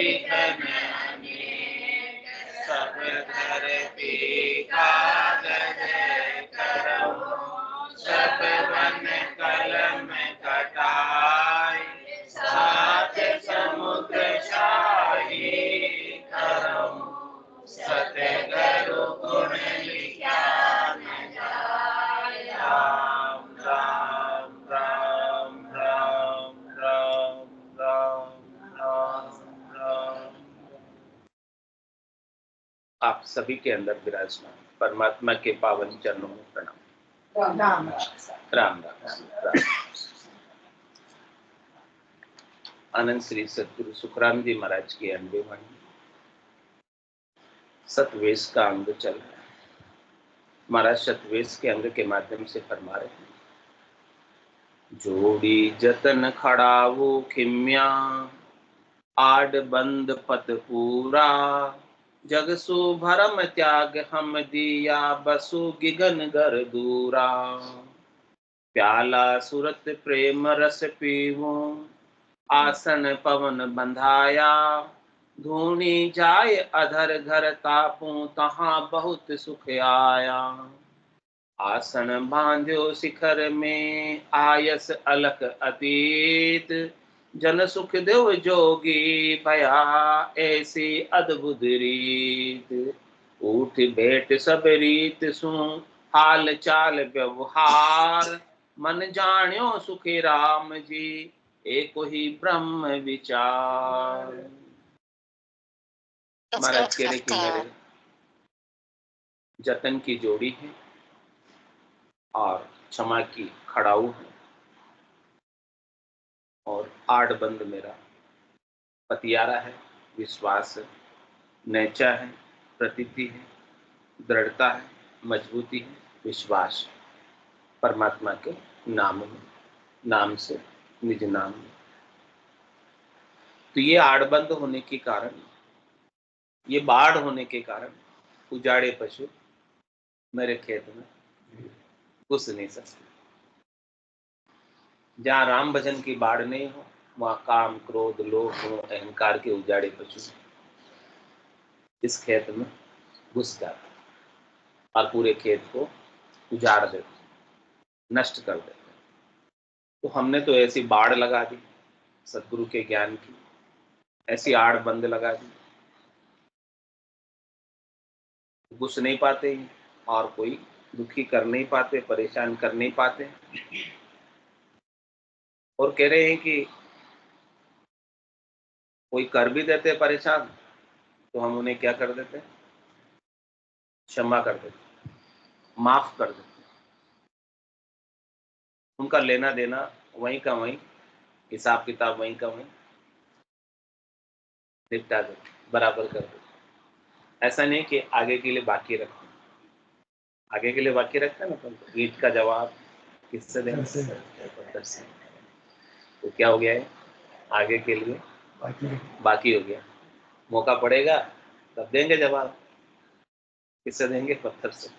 विघ्न अनेक, सब धरती कागज करहु, सब वन कलम कटाई, सात समुद्र शाही करहु, सतगुरु गुण लिखा न जाय। राम राम राम राम राम राम राम राम। आप सभी के अंदर विराजमान परमात्मा के पावन चरणों में प्रणाम। राम राम राम। आनंद श्री सतगुरु सुखराम जी महाराज की अनबे वाणी सतवेश का अंग चल रहा है। महाराज सतवेश के अंग के माध्यम से फरमा रहे हैं, जोड़ी जतन खड़ावो खिम्या, आड बंद पत पूरा, जग सो भरम त्याग हम दिया, बसु गिगन घर दूरा, प्याला सुरत प्रेम रस पीवो, आसन पवन बंधाया, धूनी जाय अधर घर तापू, तहाँ बहुत सुख आया, आसन बांध्यो शिखर में, आयस अलख अतीत, जन सुख देव जोगी भया, ऐसी अद्भुत रीत, उठ बैठ सब रीत सु, हाल चाल व्यवहार, मन जान्यो सुखी राम जी, एक ही ब्रह्म विचार। महाराज कह रहे कि मेरे जतन की जोड़ी है और क्षमा की खड़ाऊ है, और आड़ बंद मेरा पतियारा है, विश्वास है, नैचा है, प्रतीति है, दृढ़ता है, मजबूती है, विश्वास परमात्मा के नाम में, नाम से निज नाम में। तो ये आड़बंद होने के कारण, ये बाढ़ होने के कारण उजाड़े पशु मेरे खेत में घुस नहीं सकते। जहाँ राम भजन की बाढ़ नहीं हो, वहाँ काम क्रोध लोभ अहंकार के उजाड़े पशु इस खेत में घुस जाते और पूरे खेत को उजाड़ देते, नष्ट कर देते। तो हमने तो ऐसी बाढ़ लगा दी सतगुरु के ज्ञान की, ऐसी आड़ बंद लगा दी, घुस नहीं पाते और कोई दुखी कर नहीं पाते, परेशान कर नहीं पाते। और कह रहे हैं कि कोई कर भी देते परेशान तो हम उन्हें क्या कर देते, क्षमा कर देते, माफ कर देते, उनका लेना देना वहीं का वहीं, हिसाब किताब वहीं का वहीं निपटा देते, बराबर कर देते। ऐसा नहीं कि आगे के लिए बाकी रखते, आगे के लिए बाकी रखते ना, तो ईंट का जवाब किससे देंगे, पत्थर से। तो क्या हो गया है, आगे के लिए बाकी हो गया, मौका पड़ेगा तब देंगे जवाब, किससे देंगे, पत्थर से।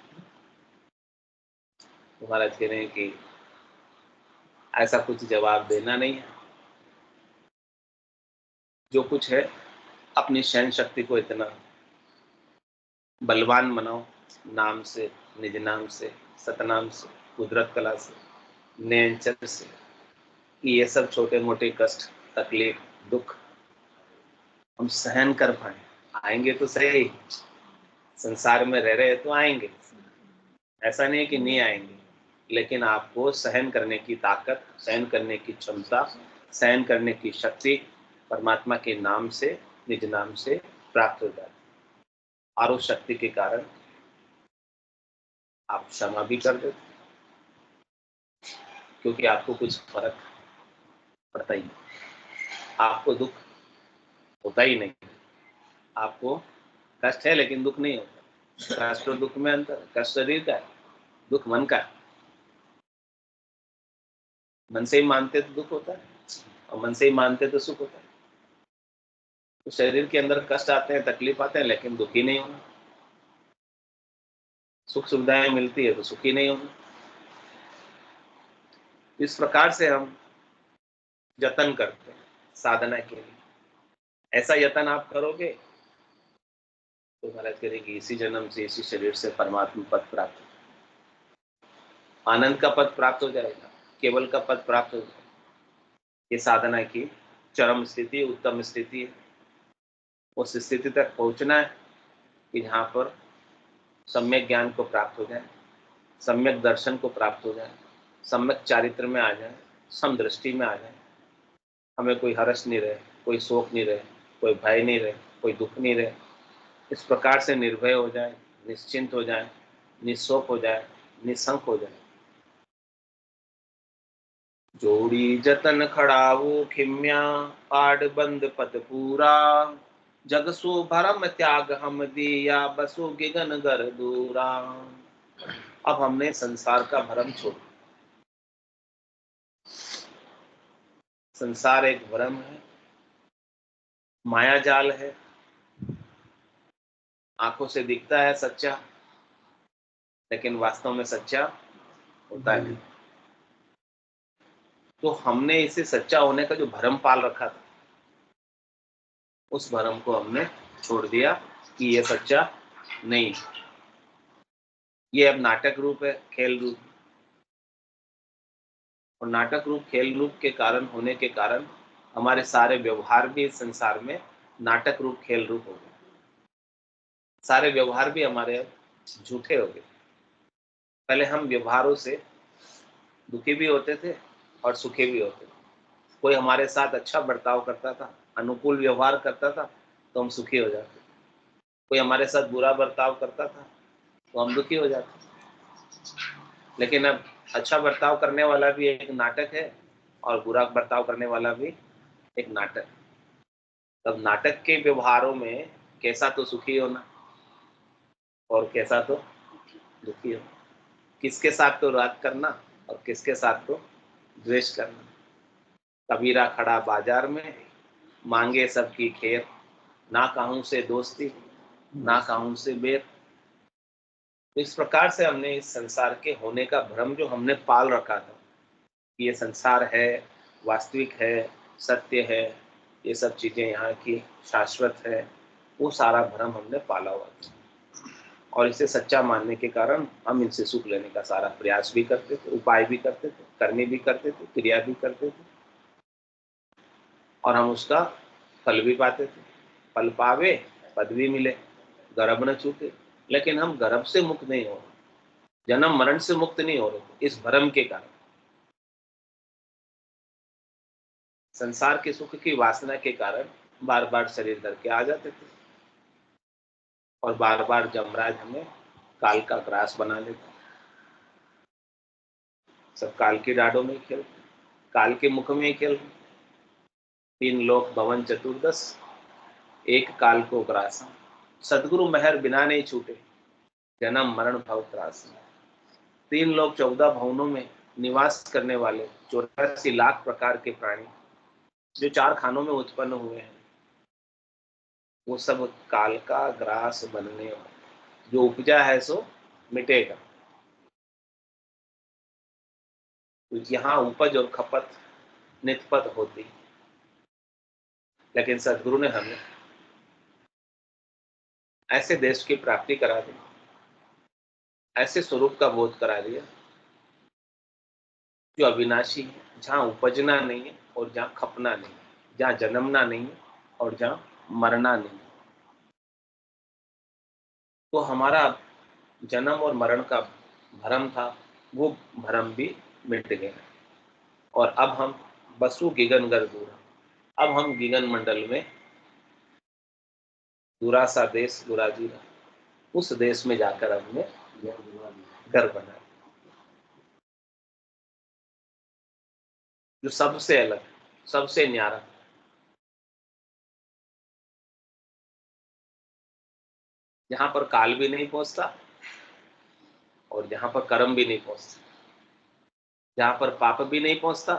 तो महाराज कह रहे हैं कि ऐसा कुछ जवाब देना नहीं है, जो कुछ है अपनी सहन शक्ति को इतना बलवान बनाओ, नाम से, निज नाम से, सतनाम से, कुदरत कला से, नैनचर से, कि ये सब छोटे मोटे कष्ट तकलीफ दुख हम सहन कर पाए। आएंगे तो सही, संसार में रह रहे तो आएंगे, ऐसा नहीं कि नहीं आएंगे, लेकिन आपको सहन करने की ताकत, सहन करने की क्षमता, सहन करने की शक्ति परमात्मा के नाम से, निज नाम से प्राप्त हो जाती है। और उस शक्ति के कारण आप क्षमा भी कर देते, क्योंकि आपको कुछ फर्क पड़ता ही नहीं, आपको दुख होता ही नहीं, आपको कष्ट है लेकिन दुख नहीं होता। कष्ट और दुख में अंतर, कष्ट शरीर का है, दुख मन का है। मन से ही मानते तो दुख होता है और मन से ही मानते तो सुख होता है। तो शरीर के अंदर कष्ट आते हैं, तकलीफ आते हैं, लेकिन दुखी नहीं होना। सुख सुविधाएं मिलती है तो सुखी नहीं होना। इस प्रकार से हम जतन करते हैं साधना के लिए, ऐसा यत्न आप करोगे तो महाराज करेगी इसी जन्म से इसी शरीर से परमात्मा पद प्राप्त, आनंद का पद प्राप्त हो जाएगा, केवल का पद प्राप्त हो जाएगा। ये साधना की चरम स्थिति, उत्तम स्थिति है। उस स्थिति तक पहुंचना है कि जहाँ पर सम्यक ज्ञान को प्राप्त हो जाए, सम्यक दर्शन को प्राप्त हो जाए, सम्यक चारित्र में आ जाए, समदृष्टि में आ जाए। हमें कोई हर्ष नहीं रहे, कोई शोक नहीं रहे, कोई भय नहीं रहे, कोई दुख नहीं रहे। इस प्रकार से निर्भय हो जाए, निश्चिंत हो जाए, निशोक हो जाए, निशंक हो जाए। जोड़ी जतन खड़ावो खिम्या, पाड़ बंद पद पूरा, जग सो भरम त्याग हम दिया, बसो गिगन गर दूरा। अब हमने संसार का भरम छोड़, संसार एक भ्रम है, माया जाल है, आंखों से दिखता है सच्चा, लेकिन वास्तव में सच्चा होता है। तो हमने इसे सच्चा होने का जो भ्रम पाल रखा था, उस भ्रम को हमने छोड़ दिया कि ये सच्चा नहीं, ये अब नाटक रूप है, खेल रूप। और नाटक रूप, खेल रूप के कारण होने के कारण हमारे सारे व्यवहार भी इस संसार में नाटक रूप, खेल रूप हो गए। सारे व्यवहार भी हमारे अब झूठे हो गए। पहले हम व्यवहारों से दुखी भी होते थे और सुखी भी होते थे। कोई हमारे साथ अच्छा बर्ताव करता था, अनुकूल व्यवहार करता था, तो हम सुखी हो जाते। कोई हमारे साथ बुरा बर्ताव करता था तो हम दुखी हो जाते। लेकिन अब अच्छा बर्ताव करने वाला भी एक नाटक है और बुरा बर्ताव करने वाला भी एक नाटक। तब नाटक के व्यवहारों में कैसा तो सुखी होना और कैसा तो दुखी होना, किसके साथ तो राग करना और किसके साथ तो द्वेष करना। कबीरा खड़ा बाजार में, मांगे सबकी खेर, ना कहूं से दोस्ती, ना कहूं से बेर। तो इस प्रकार से हमने इस संसार के होने का भ्रम जो हमने पाल रखा था कि ये संसार है, वास्तविक है, सत्य है, ये सब चीजें यहाँ की शाश्वत है, वो सारा भ्रम हमने पाला हुआ था। और इसे सच्चा मानने के कारण हम इनसे सुख लेने का सारा प्रयास भी करते थे, उपाय भी करते थे, करने भी करते थे, क्रिया भी करते थे, और हम उसका फल भी पाते थे। फल पावे, पद भी मिले, गर्भ न चूके। लेकिन हम गर्भ से मुक्त नहीं हो रहे, जन्म मरण से मुक्त नहीं हो रहे इस भ्रम के कारण। संसार के सुख की वासना के कारण बार बार शरीर धर के आ जाते थे और बार बार जमराज हमें काल का ग्रास बना लेता। सब काल की डाडों में खेल, काल के मुख में खेल। तीन लोक भवन चतुर्दश, एक काल को ग्रासा, सदगुरु मेहर बिना नहीं छूटे, जन्म मरण भव त्रास। तीन लोक 14 भवनों में निवास करने वाले 84 लाख प्रकार के प्राणी जो 4 खानों में उत्पन्न हुए हैं, वो सब काल का ग्रास बनने वाले। जो उपजा है सो मिटेगा। तो यहाँ उपज और खपत निष्पत होती, लेकिन सदगुरु ने हमें ऐसे देश की प्राप्ति करा दी, ऐसे स्वरूप का बोध करा दिया जो अविनाशी है, जहाँ उपजना नहीं है और जहाँ खपना नहीं है, जहाँ जन्मना नहीं है और जहाँ मरना नहीं है। तो हमारा जन्म और मरण का भ्रम था, वो भ्रम भी मिट गया। और अब हम बसु गिगन गर दूरा, अब हम गिगन मंडल में दूरा सा देश दुराजीरा, उस देश में जाकर हमने घर बना जो सबसे अलग, सबसे न्यारा, जहां पर काल भी नहीं पहुंचता और जहां पर कर्म भी नहीं पहुंचता, जहां पर पाप भी नहीं पहुंचता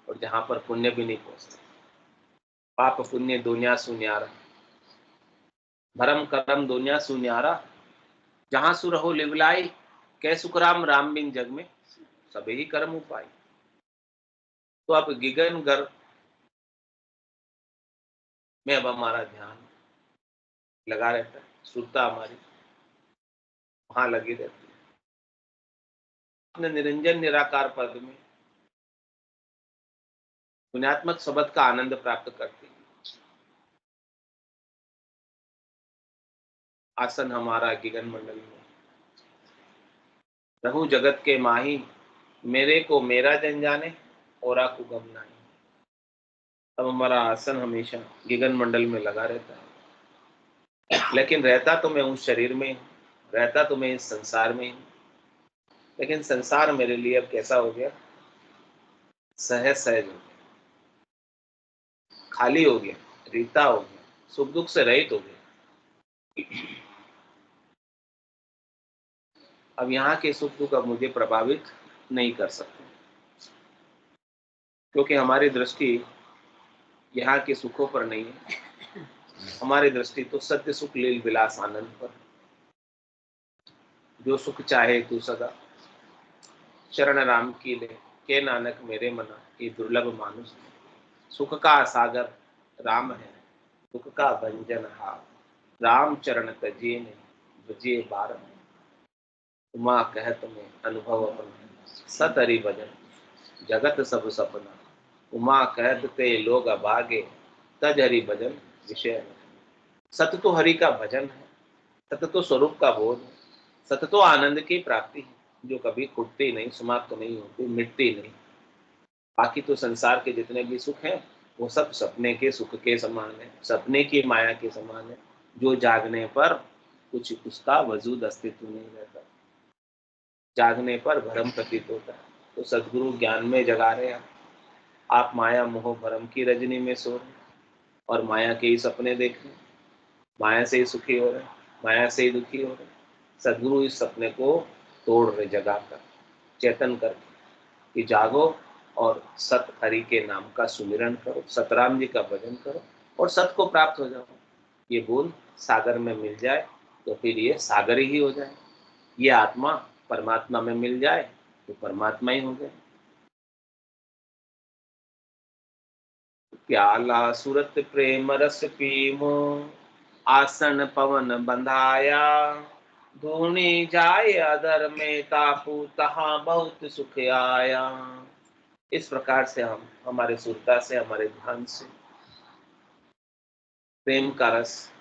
और जहां पर पुण्य भी नहीं पहुंचता। पाप पुण्य दुनिया सुन्यारा, भरम करम दुनिया सुन्यारा, जहां सुर हो लिवलाई, कै सुखराम राम बिन जग में सभी ही कर्म उपाय। तो अब गिगन गर में अब हमारा ध्यान लगा रहता है, सुरता हमारी वहां लगी रहती है। अपने निरंजन निराकार पद में पुण्यात्मक शब्द का आनंद प्राप्त करती है। आसन हमारा गगन मंडल में, रहूं जगत के माही, मेरे को मेरा जन जाने, औरा को गम नहीं। अब हमारा आसन हमेशा गगन मंडल में लगा रहता है, लेकिन रहता तो मैं उस शरीर में हूँ, रहता तो मैं इस संसार में हूँ, लेकिन संसार मेरे लिए अब कैसा हो गया, सहज सहज हो गया, खाली हो गया, रीता हो गया, सुख दुख से रहित हो गया। अब यहाँ के सुख दुख अब मुझे प्रभावित नहीं कर सकते, क्योंकि हमारी दृष्टि यहाँ के सुखों पर नहीं है, हमारी दृष्टि तो सत्य सुख लील विलास आनंद पर। जो सुख चाहे तू सदा, शरण राम की ले, के नानक मेरे मना, ये दुर्लभ मानुष। सुख का सागर राम है, दुख का भंजन हार, राम चरण तजिए ने बुझिए बार। उमा कहत में अनुभव अपन, सत हरि भजन जगत सब सपना। उमा कहत ते लोग अभागे, तज हरि भजन विषय न। सत तो हरि का भजन है, सत तो स्वरूप का बोध है, सत तो आनंद की प्राप्ति है, जो कभी खुटती नहीं, समाप्त नहीं होती, मिटती नहीं। बाकी तो संसार के जितने भी सुख हैं वो सब सपने के सुख के समान है, सपने की माया के समान है, जो जागने पर कुछ उसका वजूद अस्तित्व नहीं रहता, जागने पर भ्रम प्रतीत होता है। तो सदगुरु ज्ञान में जगा रहे हैं, आप माया मोह भ्रम की रजनी में सो रहे और माया के ही सपने देख रहे, माया से ही सुखी हो रहे, माया से ही दुखी हो रहे। सदगुरु इस सपने को तोड़ रहे, जगा कर, चेतन कर, कि जागो और सत हरि के नाम का सुमिरन करो, सतराम जी का भजन करो और सत को प्राप्त हो जाओ। ये बूंद सागर में मिल जाए तो फिर ये सागर ही हो जाए, ये आत्मा परमात्मा में मिल जाए तो परमात्मा ही हो जाए। प्याला सुरत प्रेम रस पीमो, आसन पवन बंधाया, धूनी जाए अधर में तापू, तहाँ बहुत सुख आया। इस प्रकार से हम हमारे सुरता से, हमारे ध्यान से प्रेम का रस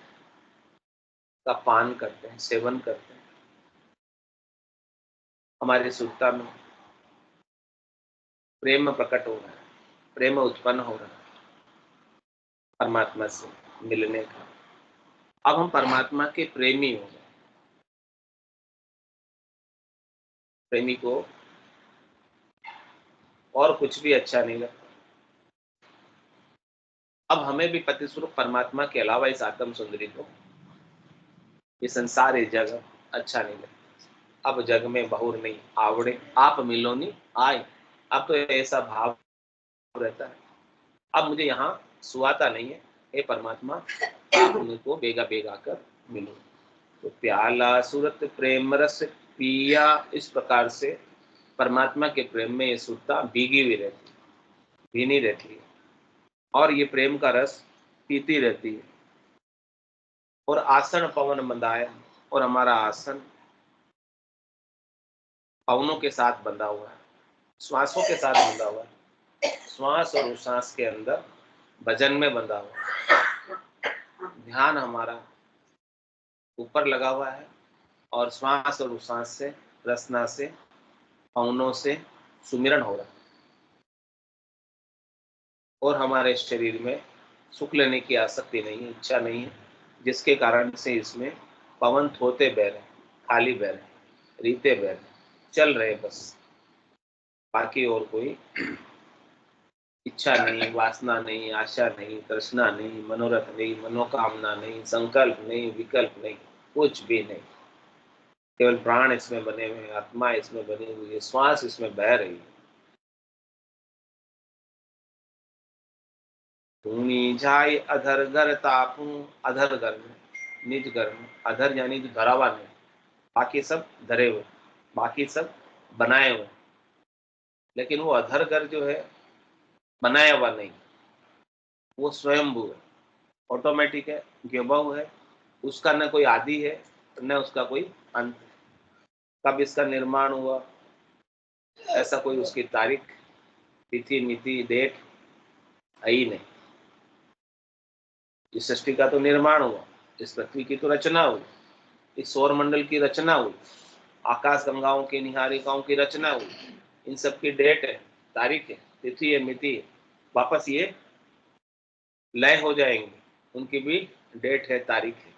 का पान करते हैं, सेवन करते हैं। हमारी सुरता में प्रेम प्रकट हो रहा है, प्रेम उत्पन्न हो रहा है परमात्मा से मिलने का। अब हम परमात्मा के प्रेमी हो गए। प्रेमी को और कुछ भी अच्छा नहीं लगता। अब हमें भी पति स्वरूप परमात्मा के अलावा इस आत्म सुंदरी को, ये संसार, ये जग अच्छा नहीं लगता। अब जग में बहुर नहीं आवड़े, आप मिलो नहीं आए। अब तो ऐसा भाव रहता है, अब मुझे यहाँ सुहाता नहीं है, हे परमात्मा आप मुझको बेगा बेगा कर मिलो। तो प्याला सूरत प्रेम रस पिया, इस प्रकार से परमात्मा के प्रेम में ये सुरता भीगी हुई रहती है, भीनी रहती है, और ये प्रेम का रस पीती रहती है। और आसन पवन बंधाया, और हमारा आसन पवनों के साथ बंधा हुआ है, श्वासों के साथ बंधा हुआ है, श्वास और उश्वास के अंदर भजन में बंधा हुआ है। ध्यान हमारा ऊपर लगा हुआ है और श्वास और उश्वास से, रसना से, पवनों से सुमिरन हो रहा है। और हमारे शरीर में सुख लेने की आसक्ति नहीं है, इच्छा नहीं है, जिसके कारण से इसमें पवन थोते बह रहे, खाली बह रहे, रीते बह रहे, चल रहे बस। बाकी और कोई इच्छा नहीं, वासना नहीं, आशा नहीं, तृष्णा नहीं, मनोरथ नहीं, मनोकामना नहीं, संकल्प नहीं, विकल्प नहीं, कुछ भी नहीं। केवल प्राण इसमें बने हुए, आत्मा इसमें बनी हुई है, श्वास इसमें बह रही है। धूनी जाय अधर घर तापू, अधर घर में, निज घर में, अधर यानी जो धरा हुआ नहीं, बाकी सब धरे हुए, बाकी सब बनाए हुए, लेकिन वो अधर घर जो है बनाया हुआ नहीं, वो स्वयंभू है। ऑटोमेटिक है, ज्ञबहु है, उसका न कोई आदि है न उसका कोई अंत। कब इसका निर्माण हुआ, ऐसा कोई उसकी तारीख, तिथि, मिति, डेट है ही नहीं। इस सृष्टि का तो निर्माण हुआ, इस पृथ्वी की तो रचना हुई, इस सौर मंडल की रचना हुई, आकाश गंगाओं की निहारिकाओं की रचना हुई, इन सब की डेट है, तारीख है, तिथि है, मिति है। वापस ये लय हो जाएंगे, उनकी भी डेट है, तारीख है,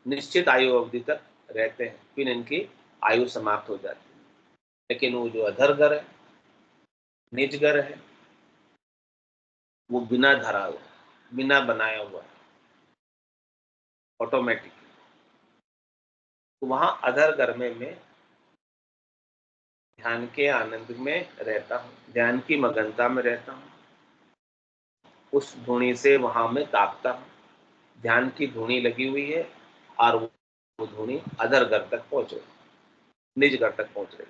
निश्चित आयु अवधि तक रहते हैं, फिर इनकी आयु समाप्त हो जाती है। लेकिन वो जो अधरगर है, निजगर है, वो बिना धरा हुआ, बिना बनाया हुआ, ऑटोमेटिक। तो वहां अधरगर में ध्यान के आनंद में रहता हूँ, ध्यान की मगनता में रहता हूँ, उस धुनी से वहां में तापता हूँ। ध्यान की धुनी लगी हुई है और वो धुनी अधरगर तक पहुंच रही, निजगर तक पहुंच रही,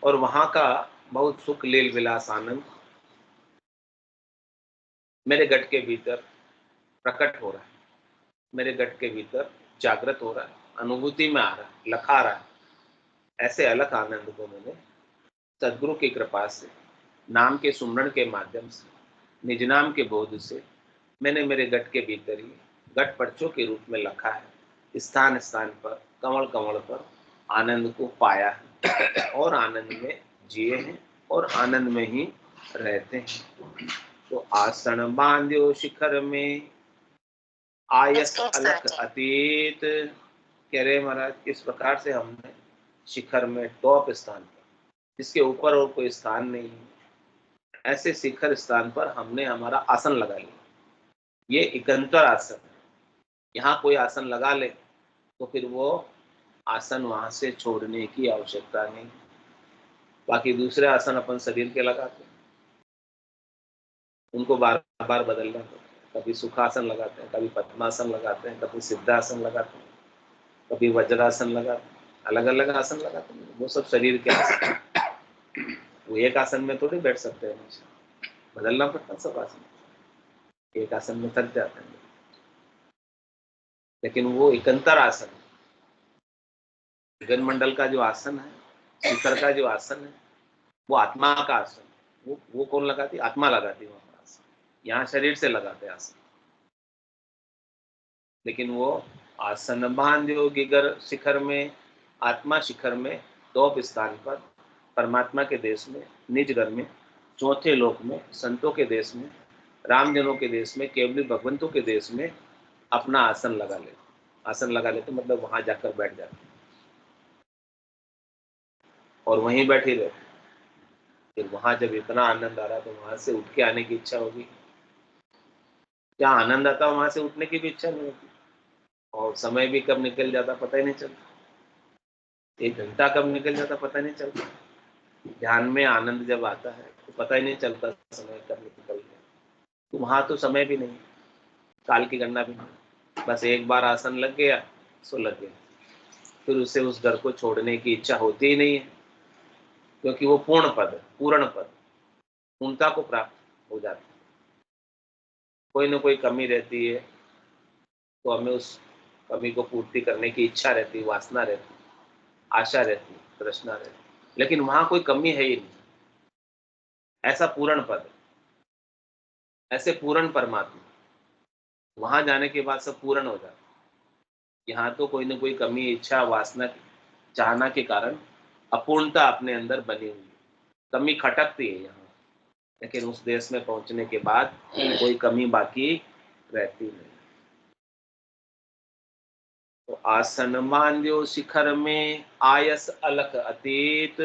और वहां का बहुत सुख, लील विलास, आनंद मेरे गट के भीतर प्रकट हो रहा है, मेरे गट के भीतर जागृत हो रहा है, अनुभूति में आ रहा है, लखा रहा है। ऐसे अलग आनंद को मैंने सदगुरु की कृपा से, नाम के सुमरण के माध्यम से, निज नाम के बोध से मैंने मेरे गट के भीतर ही गट पर्चों के रूप में लखा है। स्थान स्थान पर, कमल कमल पर आनंद को पाया है और आनंद में जिए हैं और आनंद में ही रहते हैं। तो आसन बांध्यो शिखर में, आयस अलख अतीत। कह रहे महाराज, इस प्रकार से हमने शिखर में, टॉप स्थान पर, जिसके ऊपर और कोई स्थान नहीं है, ऐसे शिखर स्थान पर हमने हमारा आसन लगा लिया। ये इकंतर आसन है। यहाँ कोई आसन लगा ले तो फिर वो आसन वहां से छोड़ने की आवश्यकता नहीं। बाकी दूसरे आसन अपन शरीर के लगाते हैं, उनको बार बार बदलना पड़ता है। कभी सुखासन लगाते हैं, कभी पद्मासन लगाते हैं, कभी सिद्धासन लगाते हैं, कभी वज्रासन लगाते हैं, अलग अलग आसन लगाते हैं। वो सब शरीर के आसन हैं। वो एक आसन में थोड़ी बैठ सकते हैं, हमेशा बदलना पड़ता है सब आसन। एक आसन में थक जाते हैं, लेकिन वो इकंतर आसन है। गगन मंडल का जो आसन है, शिखर का जो आसन है, वो आत्मा का आसन है। वो कौन लगाती? आत्मा लगाती है वहां पर आसन। यहाँ शरीर से लगाते हैं आसन। लेकिन वो आसन बांध्यो गिगर शिखर में, आत्मा शिखर में, टॉप स्थान पर, परमात्मा के देश में, निज घर में, चौथे लोक में, संतों के देश में, रामजनों के देश में, केवली भगवंतों के देश में अपना आसन लगा ले। आसन लगा लेते मतलब वहां जाकर बैठ जाते और वहीं बैठे रहते। फिर वहां जब इतना आनंद आ रहा तो वहां से उठ के आने की इच्छा होगी? क्या आनंद आता, वहां से उठने की भी इच्छा नहीं होती। और समय भी कब निकल जाता पता ही नहीं चलता। 1 घंटा कब निकल जाता पता नहीं चलता। ध्यान में आनंद जब आता है तो पता ही नहीं चलता समय कब निकल गया। तो वहां तो समय भी नहीं, काल की गणना भी नहीं। बस एक बार आसन लग गया सो लग गया, फिर उससे उस घर को छोड़ने की इच्छा होती ही नहीं है, क्योंकि वो पूर्ण पद है, पूर्ण पद, पूर्णता को प्राप्त हो जाता है। कोई ना कोई कमी रहती है तो हमें उस कमी को पूर्ति करने की इच्छा रहती है, वासना रहती है, आशा रहती है, तृष्णा रहती है। लेकिन वहां कोई कमी है ही नहीं। ऐसा पूर्ण पद, ऐसे पूर्ण परमात्मा, वहां जाने के बाद सब पूर्ण हो जाता है। यहाँ तो कोई ना कोई कमी, इच्छा, वासना, चाहना के कारण अपूर्णता अपने अंदर बनी हुई है। कमी खटकती है यहाँ, लेकिन उस देश में पहुंचने के बाद कोई कमी बाकी रहती नहीं। तो आसन मांद्यो शिखर में, आयस अलख अतीत।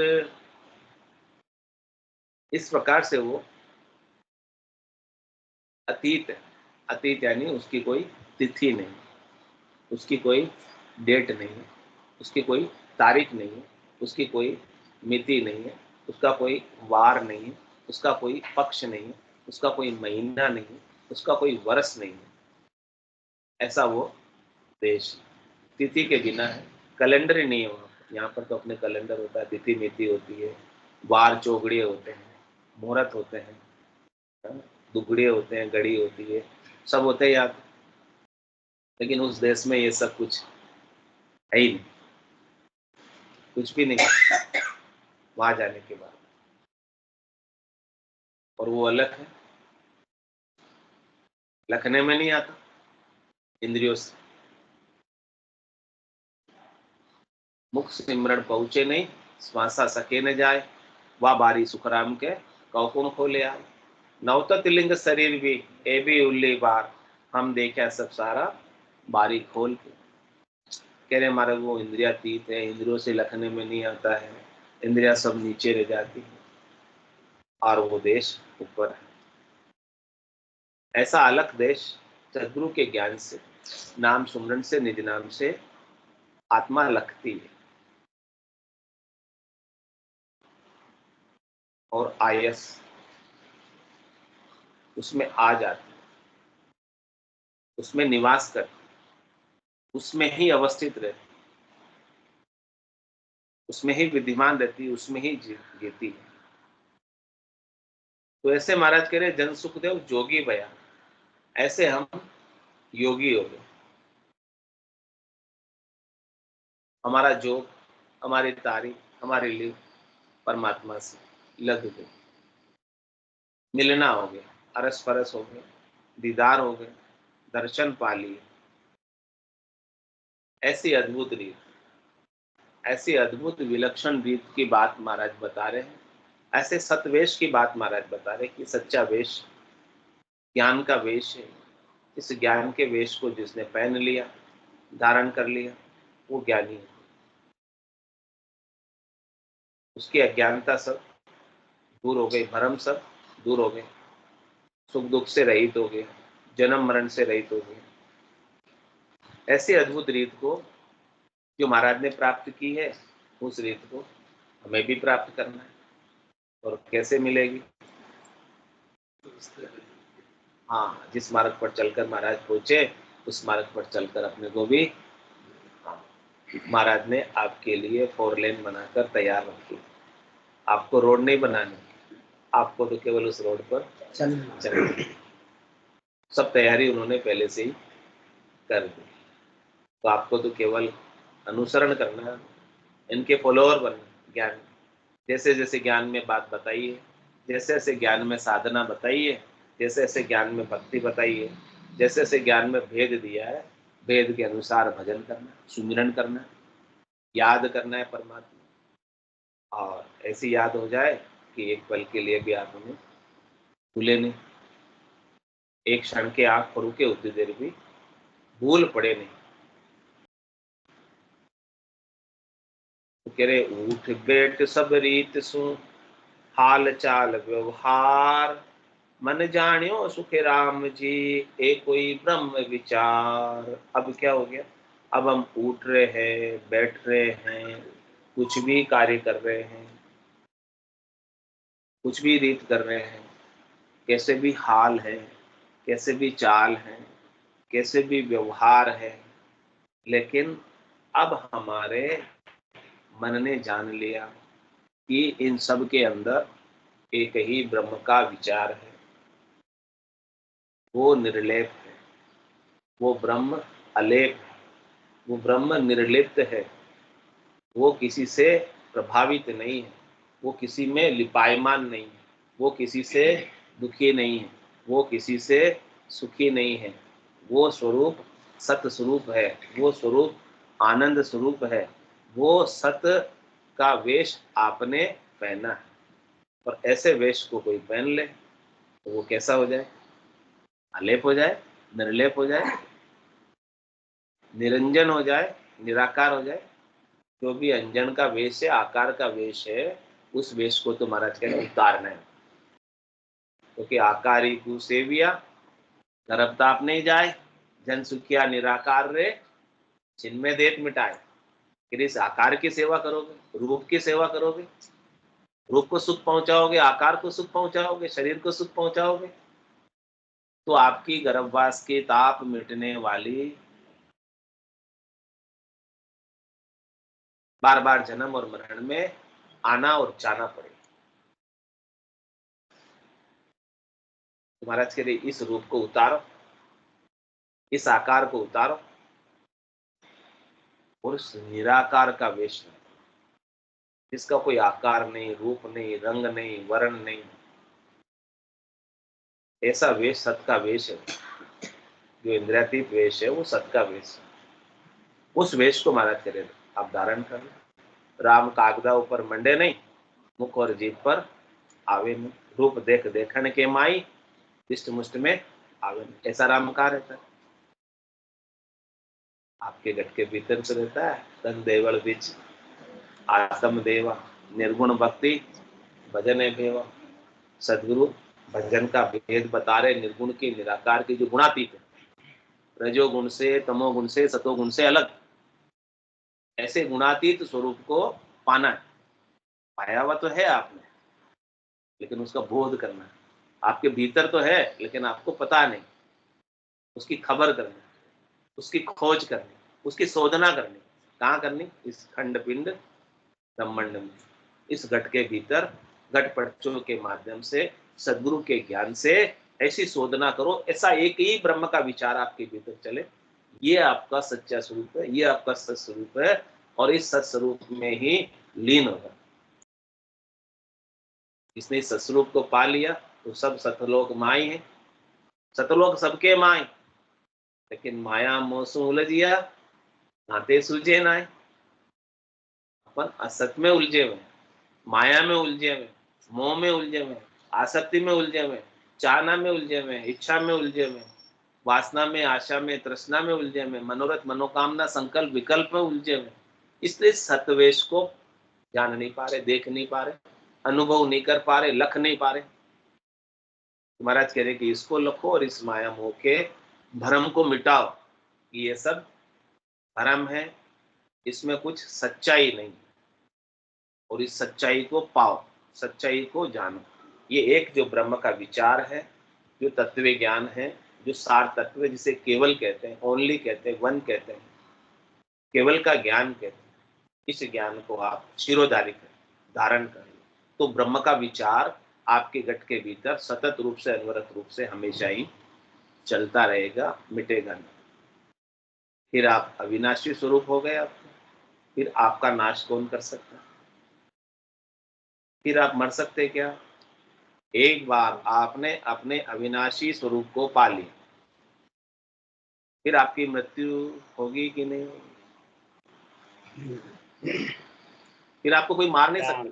इस प्रकार से वो अतीत है। अतीत यानी उसकी कोई तिथि नहीं, उसकी कोई डेट नहीं है, उसकी कोई तारीख नहीं है, उसकी कोई मिति नहीं है, उसका कोई वार नहीं है, उसका कोई पक्ष नहीं है, उसका कोई महीना नहीं है, उसका कोई वर्ष नहीं है। ऐसा वो देश तिथि के बिना है। कैलेंडर ही नहीं है वहाँ पर। यहाँ पर तो अपने कैलेंडर होता है, तिथि मिति होती है, वार चौगड़िए होते हैं, मुहूर्त होते हैं, हाँ, दुगड़े होते हैं, घड़ी होती है, सब होते याद, लेकिन उस देश में ये सब कुछ है ही नहीं, कुछ भी नहीं वहां जाने के बाद। और वो अलग है, लखने में नहीं आता इंद्रियों से, मुख सिमरण पहुंचे नहीं, श्वासा सके न जाए, वह बारी सुखराम के कौकुम खोले आए। नवतत लिंग शरीर भी ए भी उल्ली बार, हम देखा सब सारा बारी खोल के। कह रहे हमारे वो इंद्रियातीत है, इंद्रियों से लखने में नहीं आता है, इंद्रिया सब नीचे रह जाती है और वो देश ऊपर है। ऐसा अलग देश सदगुरु के ज्ञान से, नाम सुमरन से, निज नाम से आत्मा लखती है और आयस उसमें आ जाती है, उसमें निवास करती, उसमें ही अवस्थित रहती, उसमें ही विद्यमान रहती, उसमें ही जीती है। तो ऐसे महाराज कह रहे जन सुखदेव जोगी भया, ऐसे हम योगी हो गए। हमारा जोग, हमारी तारीफ, हमारे लिए परमात्मा से लग गई, मिलना हो गया, अरस परस हो गया, दीदार हो गए, दर्शन पा लिए। ऐसी अद्भुत रीत, ऐसी अद्भुत विलक्षण रीत की बात महाराज बता रहे हैं। ऐसे सतवेश की बात महाराज बता रहे कि सच्चा वेश ज्ञान का वेश है। इस ज्ञान के वेश को जिसने पहन लिया, धारण कर लिया, वो ज्ञानी है। उसकी अज्ञानता सब दूर हो गई, भ्रम सब दूर हो गए, सुख दुख से रहित हो गए, जन्म मरण से रहित हो गए। ऐसी अद्भुत रीत को जो महाराज ने प्राप्त की है, उस रीत को हमें भी प्राप्त करना है। और कैसे मिलेगी? हाँ, जिस मार्ग पर चलकर महाराज पहुंचे, उस मार्ग पर चलकर अपने को भी महाराज ने आपके लिए 4 लेन बनाकर तैयार रखी। आपको रोड नहीं बनानी, आपको तो केवल उस रोड पर चलना। सब तैयारी उन्होंने पहले से ही कर दी। तो आपको तो केवल अनुसरण करना है, इनके फॉलोअर बनना। ज्ञान जैसे जैसे ज्ञान में बात बताई है, जैसे जैसे ज्ञान में साधना बताई है, जैसे जैसे ज्ञान में भक्ति बताई है, जैसे जैसे ज्ञान में भेद दिया है, भेद के अनुसार भजन करना, सुमिरन करना, याद करना है परमात्मा। और ऐसी याद हो जाए कि एक पल के लिए भी आप हमें भूले नहीं, एक क्षण के आंख पर रुके उतनी देर भी भूल पड़े नहीं। तो कह रहे उठ बैठ सब रीत सु, हाल चाल व्यवहार, मन जानियो सुख राम जी, एक कोई ब्रह्म विचार। अब क्या हो गया? अब हम उठ रहे हैं, बैठ रहे हैं, कुछ भी कार्य कर रहे हैं, कुछ भी रीत कर रहे हैं, कैसे भी हाल है, कैसे भी चाल है, कैसे भी व्यवहार है, लेकिन अब हमारे मन ने जान लिया कि इन सब के अंदर एक ही ब्रह्म का विचार है। वो निर्लेप है, वो ब्रह्म अलेप है, वो ब्रह्म निर्लिप्त है, वो किसी से प्रभावित नहीं है, वो किसी में लिपायमान नहीं है, वो किसी से दुखी नहीं है, वो किसी से सुखी नहीं है। वो स्वरूप सत स्वरूप है, वो स्वरूप आनंद स्वरूप है। वो सत का वेश आपने पहना है, और ऐसे वेश को कोई पहन ले तो वो कैसा हो जाए? अलेप हो जाए, निर्लेप हो जाए, निरंजन हो जाए, निराकार हो जाए। जो भी अंजन का वेश है, आकार का वेश है, उस वेश को तो महाराज कहते उतारना है। क्योंकि आकारी को सेविया, गर्भ ताप नहीं जाए, जन सुखिया निराकार रे, चिन्मय देत मिटाए। फिर इस आकार की सेवा करोगे, रूप की सेवा करोगे, रूप को सुख पहुंचाओगे, आकार को सुख पहुंचाओगे, शरीर को सुख पहुंचाओगे, तो आपकी गर्भवास के ताप मिटने वाली बार बार जन्म और मरण में आना और जाना पड़ेगा। तो महाराज कह रहे इस रूप को उतारो, इस आकार को उतारो और उस निराकार का वेश लो, जिसका कोई आकार नहीं, रूप नहीं, रंग नहीं, वर्ण नहीं, ऐसा वेश सत का वेश है। जो इंद्रियातीत वेश है वो सत का वेश है। उस वेश को महाराज करे आप धारण कर लो। राम कागदा ऊपर मंडे नहीं, मुख और जीभ पर आवे नहीं। रूप देख देखन के माई, इष्ट मुष्ट में आवे नहीं। ऐसा राम कहा रहता है? आपके गट के भीतर तो रहता है। तन देवल बीच आत्म देवा, निर्गुण भक्ति भजन है भेवा। सदगुरु भजन का भेद बता रहे, निर्गुण की निराकार की जो गुणातीत है, रजोगुण से, तमोगुण से, सतोगुण से अलग, ऐसे गुणातीत स्वरूप को पाना है। पाया हुआ तो है आपने, लेकिन उसका बोध करना है। आपके भीतर तो है, लेकिन आपको पता नहीं। उसकी खबर करनी, उसकी खोज करनी, उसकी शोधना करनी। कहाँ करनी? इस खंड पिंड ब्रह्मांड में, इस घट के भीतर घटपटों के माध्यम से, सदगुरु के ज्ञान से ऐसी शोधना करो, ऐसा एक ही ब्रह्म का विचार आपके भीतर चले। ये आपका सच्चा स्वरूप है, ये आपका सत्स्वरूप है, और इस सत्स्वरूप में ही लीन होगा। इसने इस सत्स्वरूप को पा लिया तो सब सतलोक माई है। सतलोक सबके माई, लेकिन माया मोसु उलझिया, नाते सुलझे नाय। अपन असत में उलझे हुए, माया में उलझे हुए, मोह में उलझे हुए, आसक्ति में उलझे हुए, चाहना में उलझे हुए, इच्छा में उलझे हुए, वासना में, आशा में, तृष्णा में उलझे हुए, मनोरथ, मनोकामना, संकल्प, विकल्प में उलझे हुए। इसलिए सतवेश को जान नहीं पा रहे, देख नहीं पा रहे, अनुभव नहीं कर पा रहे, लख नहीं पा रहे। महाराज कह रहे कि इसको लखो और इस माया मोह के भ्रम को मिटाओ। ये सब भ्रम है, इसमें कुछ सच्चाई नहीं, और इस सच्चाई को पाओ, सच्चाई को जानो। ये एक जो ब्रह्म का विचार है, जो तत्व ज्ञान है, जो सार तत्व, जिसे केवल कहते हैं, ओनली कहते हैं, वन कहते हैं, केवल का ज्ञान कहते हैं। इस ज्ञान को आप शिरोधारी करें, धारण करें, तो ब्रह्म का विचार आपके घट के भीतर सतत रूप से, अनवरत रूप से हमेशा ही चलता रहेगा, मिटेगा नहीं। फिर आप अविनाशी स्वरूप हो गए आपको। फिर आपका नाश कौन कर सकता है? फिर आप मर सकते क्या? एक बार आपने अपने अविनाशी स्वरूप को पा लिया, फिर आपकी मृत्यु होगी कि नहीं होगी? फिर आपको कोई मार नहीं सकता।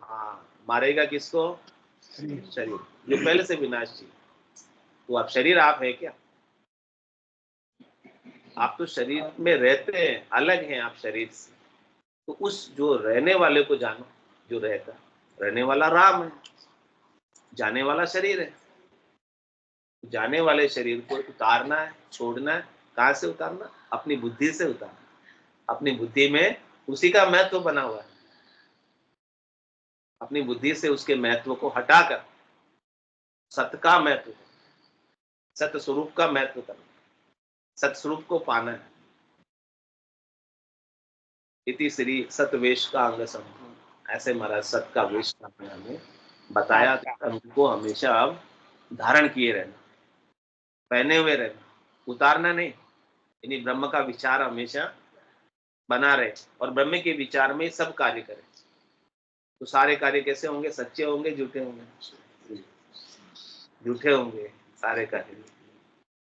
हाँ, मारेगा किसको? शरीर, जो पहले से विनाशी। तो आप शरीर आप है क्या? आप तो शरीर में रहते हैं, अलग हैं आप शरीर से। तो उस जो रहने वाले को जानो, जो रहता, रहने वाला राम है, जाने वाला शरीर है। जाने वाले शरीर को उतारना है, छोड़ना है। कहाँ से उतारना? अपनी बुद्धि से उतारना। अपनी बुद्धि में उसी का महत्व बना हुआ है। अपनी बुद्धि से उसके महत्व को हटाकर सत का महत्व, सत स्वरूप का महत्व करना, सत स्वरूप को पाना है। इति श्री सतवेश का अंग संपूर्ण। ऐसे महाराज सत का वेश हमें बताया, हमको हमेशा अब धारण किए रहना, पहने हुए रहना, उतारना नहीं। यानी ब्रह्म का विचार हमेशा बना रहे, और ब्रह्म के विचार में सब कार्य करें। तो सारे कार्य कैसे होंगे? सच्चे होंगे, झूठे होंगे? झूठे होंगे सारे कार्य।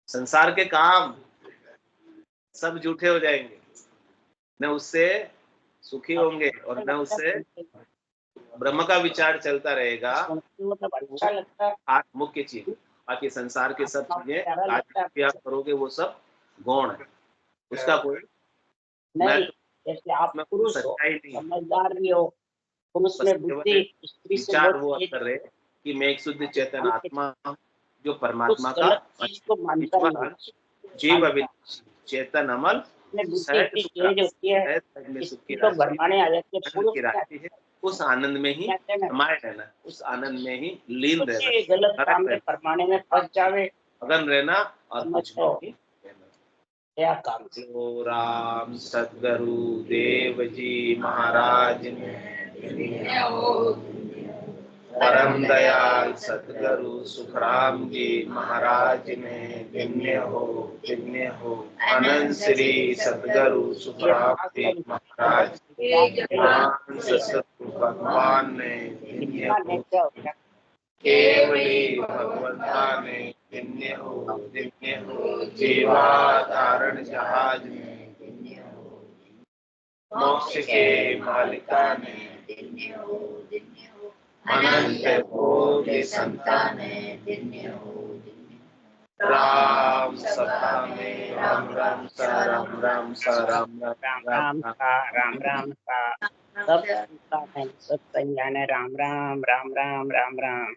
संसार के काम सब झूठे हो जाएंगे, न उससे सुखी होंगे और न उससे ब्रह्म का विचार चलता रहेगा। आज मुख्य चीज, बाकी संसार के सब चीजें आज आप करोगे वो सब गौण है, उसका कोई नहीं। जैसे आप पुरुष हो, समझदार भी हो, पुरुष में बुद्धि, स्त्री से विचार वो कर रहे कि मैं एक शुद्ध चेतन आत्मा हूं, जो परमात्मा का को मानता नहीं। जीव अविनाशी चेतन अमल बुद्धि तेज होती है, तो भरमाने आ जाते हैं। पुरुष उस आनंद में ही समाये रहना, उस आनंद में ही लीन रहना, गलत काम में फरमाने में फंस जावे, मगन रहना, और कुछ नहीं क्या काम। तो राम सद्गुरु देव जी महाराज ने परम दयाल सतगुरु सुखराम जी महाराज ने धन्य हो धन्य हो। अनंत श्री सतगुरु सुखराम जी महाराज महान सतगुरु भगवान ने धन्य हो। केवली भगवंता ने धन्य हो। जीवा धारण जहाज में धन्य हो। मोक्ष के मालिका ने धन्य हो। अनंत भोग संतान धन्य हो। राम सभा में राम राम सा राम राम सा राम राम राम का राम राम का सब संतान है, सब संज्ञान है। राम राम राम राम राम राम।